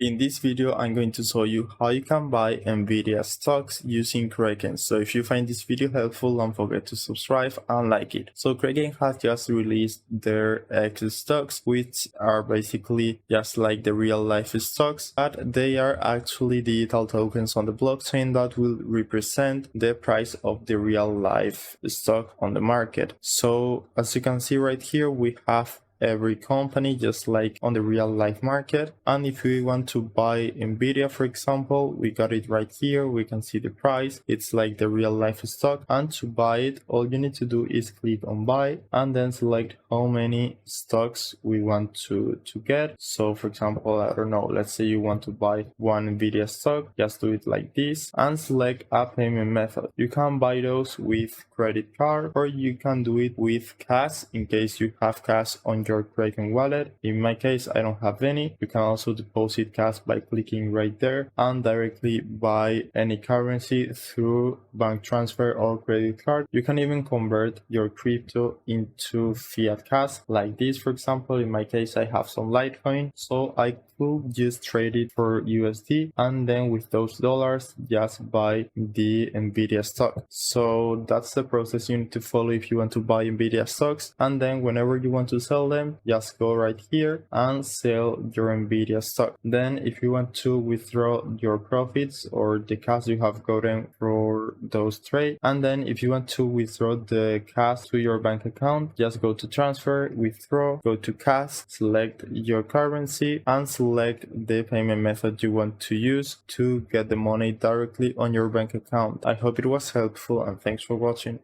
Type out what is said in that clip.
In this video, I'm going to show you how you can buy NVIDIA stocks using Kraken. So if you find this video helpful, don't forget to subscribe and like it. So Kraken has just released their xStocks, which are basically just like the real life stocks, but they are actually digital tokens on the blockchain that will represent the price of the real life stock on the market. So as you can see right here, we have every company just like on the real life market, and if we want to buy NVIDIA, for example, we got it right here. We can see the price, it's like the real life stock, and to buy it all you need to do is click on buy and then select how many stocks we want to get. So for example, I don't know, let's say you want to buy one NVIDIA stock, just do it like this and select a payment method. You can buy those with credit card or you can do it with cash in case you have cash on your Kraken wallet. In my case, I don't have any. You can also deposit cash by clicking right there and directly buy any currency through bank transfer or credit card. You can even convert your crypto into fiat cash like this. For example, in my case, I have some Litecoin, so I could just trade it for USD and then with those dollars just buy the NVIDIA stock. So that's the process you need to follow if you want to buy NVIDIA stocks, and then whenever you want to sell them, just go right here and sell your NVIDIA stock. Then if you want to withdraw your profits or the cash you have gotten for those trades, and then if you want to withdraw the cash to your bank account, just go to transfer, withdraw, go to cash, select your currency and select the payment method you want to use to get the money directly on your bank account. I hope it was helpful and thanks for watching.